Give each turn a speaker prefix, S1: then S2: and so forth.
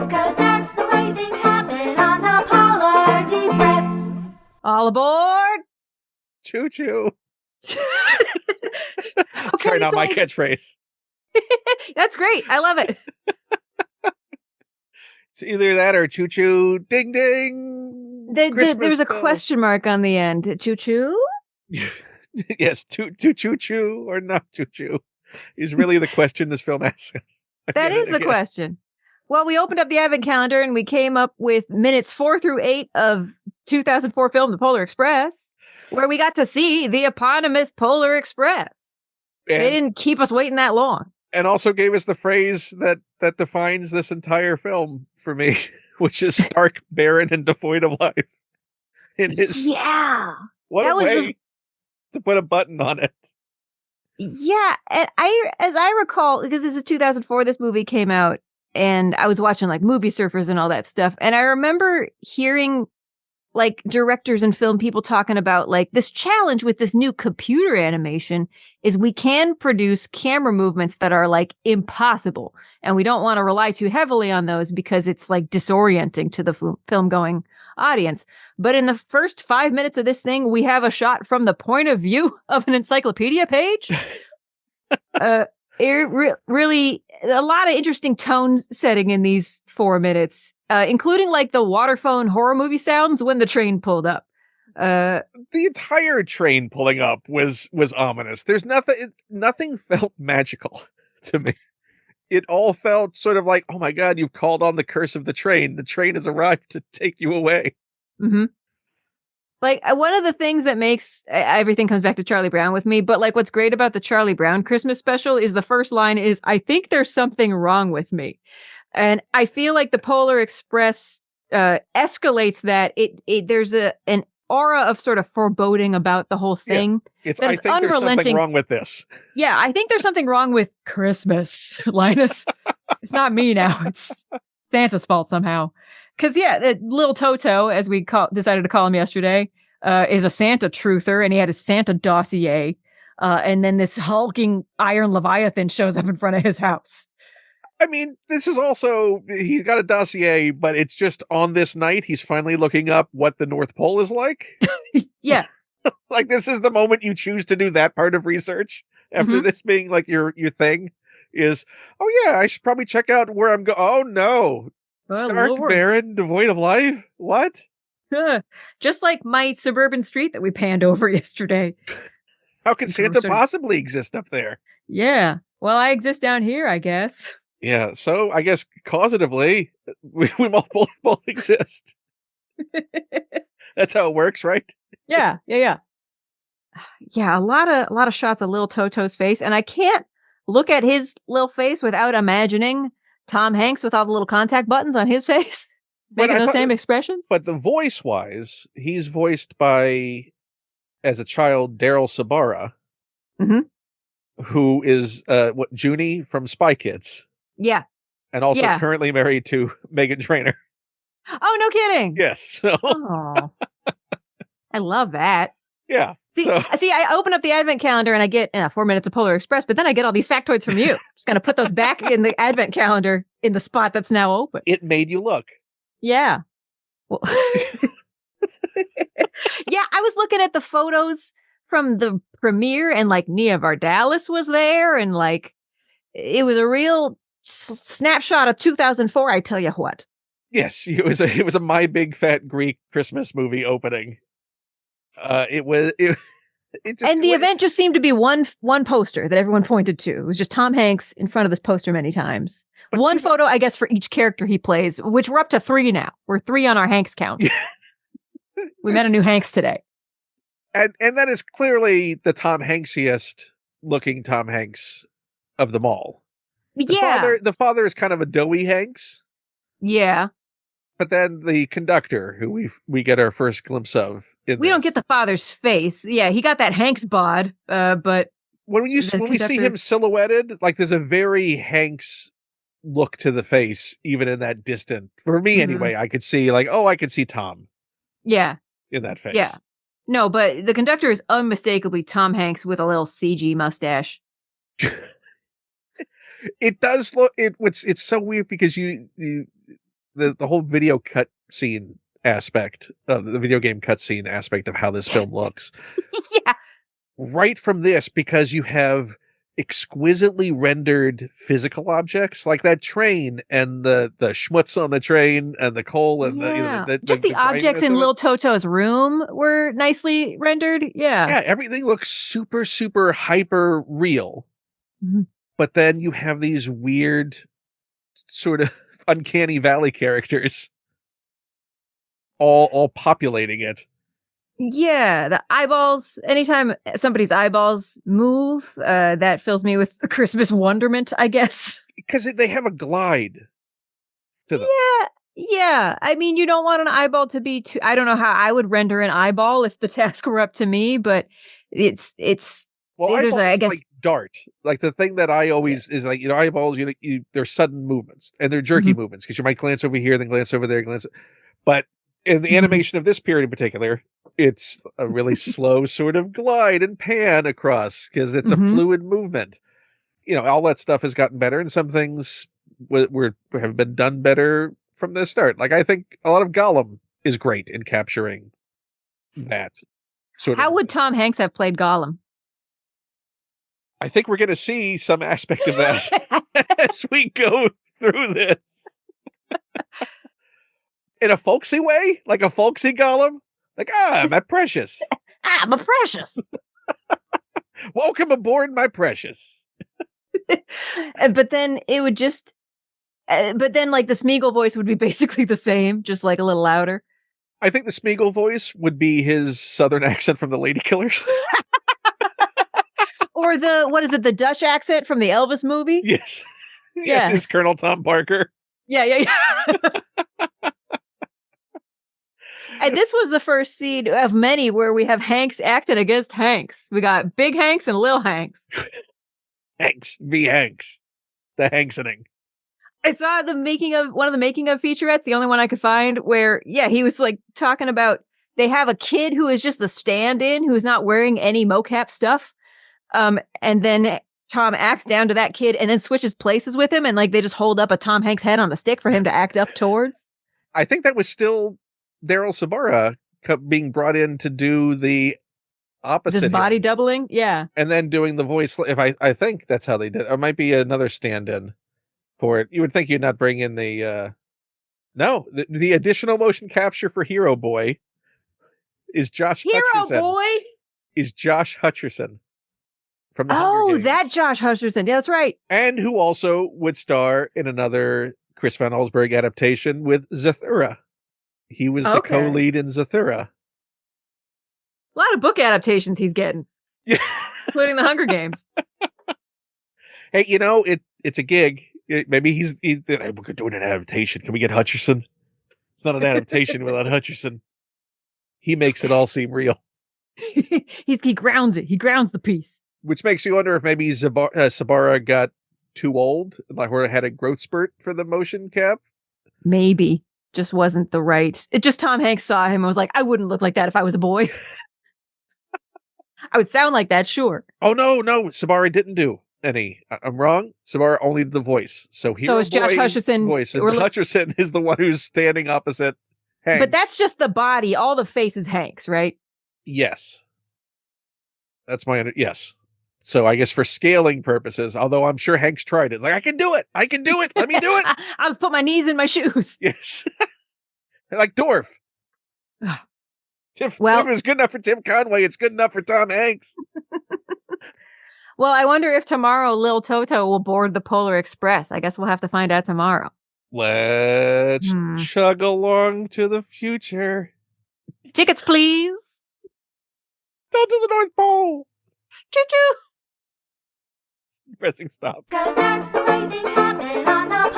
S1: 'Cause that's the way things happen on the Polar Depress.
S2: All aboard!
S3: Choo-choo.
S2: Okay,
S3: Try not my
S2: only-
S3: catchphrase.
S2: That's great. I love it.
S3: It's either that or choo-choo, ding-ding.
S2: There was a
S3: bell.
S2: question mark on the end. Choo-choo?
S3: Yes, choo-choo or not choo-choo is really the question this film asks.
S2: That is the question. Well, we opened up the advent calendar and we came up with minutes 4 through 8 of 2004 film The Polar Express, where we got to see the eponymous Polar Express. They didn't keep us waiting that long.
S3: And also gave us the phrase that defines this entire film for me, which is stark, barren, and devoid of life.
S2: Yeah.
S3: What
S2: that
S3: a
S2: was
S3: way to put a button on it.
S2: Yeah, and as I recall, because this is 2004, this movie came out, and I was watching like Movie Surfers and all that stuff, and I remember hearing like directors and film people talking about like this challenge with this new computer animation is we can produce camera movements that are like impossible, and we don't want to rely too heavily on those because it's like disorienting to the film going audience. But in the first 5 minutes of this thing, we have a shot from the point of view of an encyclopedia page. Really a lot of interesting tone setting in these 4 minutes, including like the waterphone horror movie sounds when the train pulled up.
S3: The entire train pulling up was ominous. There's nothing felt magical to me. It all felt sort of like, oh my God, you've called on the curse of the train. The train has arrived to take you away.
S2: Mm-hmm. Like, one of the things that makes everything comes back to Charlie Brown with me, but like what's great about the Charlie Brown Christmas special is the first line is, I think there's something wrong with me. And I feel like the Polar Express escalates that. There's an aura of sort of foreboding about the whole thing.
S3: Yeah. I think there's something wrong with this.
S2: Yeah, I think there's something wrong with Christmas, Linus. It's not me now. It's Santa's fault somehow. Because, yeah, little Toto, as we decided to call him yesterday, is a Santa truther, and he had a Santa dossier. And then this hulking iron Leviathan shows up in front of his house.
S3: I mean, this is also, he's got a dossier, but it's just on this night, he's finally looking up what the North Pole is like.
S2: Yeah.
S3: Like, this is the moment you choose to do that part of research after this being like your thing is, oh yeah, I should probably check out where I'm going. Oh no. Stark, barren, devoid of life? What?
S2: Just like my suburban street that we panned over yesterday.
S3: How can Santa possibly exist up there?
S2: Yeah. Well, I exist down here, I guess.
S3: Yeah, so I guess causatively, we both exist. That's how it works, right?
S2: Yeah. Yeah, a lot of shots of little Toto's face, and I can't look at his little face without imagining Tom Hanks with all the little contact buttons on his face, making those same expressions.
S3: But the voice-wise, he's voiced by, as a child, Daryl Sabara, who is Junie from Spy Kids.
S2: Yeah.
S3: And also currently married to Meghan Trainor.
S2: Oh, no kidding.
S3: Yes. So.
S2: Oh, I love that.
S3: Yeah.
S2: See, I open up the advent calendar and I get 4 minutes of Polar Express, but then I get all these factoids from you. Just going to put those back in the advent calendar in the spot that's now open.
S3: It made you look.
S2: Yeah. Well, yeah, I was looking at the photos from the premiere and like Nia Vardalos was there and like it was a real snapshot of 2004, I tell you what.
S3: Yes, it was a My Big Fat Greek Christmas movie opening. The
S2: event just seemed to be one poster that everyone pointed to. It was just Tom Hanks in front of this poster many times. One photo, I guess, for each character he plays, which we're up to 3 now. We're 3 on our Hanks count. We met a new Hanks today.
S3: And that is clearly the Tom Hanksiest looking Tom Hanks of them all. The father is kind of a doughy Hanks.
S2: Yeah.
S3: But then the conductor, who we get our first glimpse of.
S2: We don't get the father's face. Yeah, he got that Hanks bod, but
S3: when we see him silhouetted, like there's a very Hanks look to the face, even in that distant. For me, anyway, I could see Tom.
S2: Yeah.
S3: In that face.
S2: Yeah. No, but the conductor is unmistakably Tom Hanks with a little CG mustache.
S3: It does look it's so weird because the whole video cut scene aspect of the video game cutscene aspect of how this film looks
S2: Yeah.
S3: right from this, because you have exquisitely rendered physical objects like that train and the schmutz on the train and the coal and
S2: Yeah.
S3: the
S2: Just the objects
S3: grindiness
S2: in
S3: of it.
S2: Lil Toto's room were nicely rendered. Yeah.
S3: Yeah, everything looks super, super hyper real.
S2: Mhm.
S3: But then you have these weird sort of uncanny valley characters all populating it.
S2: Yeah, the eyeballs. Anytime somebody's eyeballs move, that fills me with Christmas wonderment, I guess.
S3: Because they have a glide to them.
S2: Yeah. I mean, you don't want an eyeball to be too. I don't know how I would render an eyeball if the task were up to me, but it's.
S3: Well,
S2: there's
S3: eyeballs
S2: I guess
S3: like dart. Like the thing that I always is like, eyeballs, they're sudden movements and they're jerky movements because you might glance over here, then glance over there, but in the animation of this period in particular, it's a really slow sort of glide and pan across because it's a fluid movement. All that stuff has gotten better, and some things have been done better from the start. Like I think a lot of Gollum is great in capturing that sort of.
S2: How would Tom Hanks have played Gollum?
S3: I think we're going to see some aspect of that as we go through this. In a folksy way? Like a folksy Gollum? Like, my precious.
S2: My precious.
S3: Welcome aboard, my precious.
S2: But then it would just... but then, like, the Smeagol voice would be basically the same, just, like, a little louder.
S3: I think the Smeagol voice would be his southern accent from the Lady Killers.
S2: Or the Dutch accent from the Elvis movie?
S3: Yes.
S2: Yeah.
S3: It's Colonel Tom Parker.
S2: Yeah. And this was the first scene of many where we have Hanks acting against Hanks. We got Big Hanks and Lil Hanks.
S3: Hanks v. Hanks. The Hanksening.
S2: I saw one of the making of featurettes, the only one I could find, where, he was like talking about they have a kid who is just the stand-in, who's not wearing any mocap stuff. And then Tom acts down to that kid and then switches places with him, and like they just hold up a Tom Hanks head on the stick for him to act up towards.
S3: I think that was still Daryl Sabara being brought in to do the opposite.
S2: This body
S3: here.
S2: doubling? Yeah.
S3: And then doing the voice. If I think that's how they did it. It might be another stand-in for it. You would think you'd not bring in the the additional motion capture for Hero Boy is Josh Hutcherson.
S2: Hero Boy?
S3: Is Josh Hutcherson. From the Hunger Games.
S2: That Josh Hutcherson. Yeah, that's right.
S3: And who also would star in another Chris Van Allsburg adaptation with Zathura. He was the co-lead in Zathura.
S2: A lot of book adaptations he's getting.
S3: Yeah.
S2: Including the Hunger Games.
S3: Hey, it's a gig. Maybe he's we're doing an adaptation. Can we get Hutcherson? It's not an adaptation without Hutcherson. He makes it all seem real.
S2: He grounds it. He grounds the piece.
S3: Which makes you wonder if maybe Sabara got too old, or had a growth spurt for the motion cap.
S2: Maybe. Just wasn't the right. It just Tom Hanks saw him and was like, I wouldn't look like that if I was a boy. I would sound like that, sure.
S3: Oh, no. Sabara didn't do any. I'm wrong. Sabara only did the voice. So
S2: it's Josh Hutcherson.
S3: Voice. And Hutcherson is the one who's standing opposite Hanks.
S2: But that's just the body. All the face is Hanks, right?
S3: Yes. That's yes. So I guess for scaling purposes, although I'm sure Hanks tried it. It's like, I can do it. Let me do it.
S2: I'll just put my knees in my shoes.
S3: Yes. Like Dorf. Tim is good enough for Tim Conway. It's good enough for Tom Hanks.
S2: Well, I wonder if tomorrow Lil Toto will board the Polar Express. I guess we'll have to find out tomorrow.
S3: Let's chug along to the future.
S2: Tickets, please.
S3: Down to the North Pole.
S2: Choo-choo.
S3: Pressing stop.
S1: 'Cause that's the way things happen on the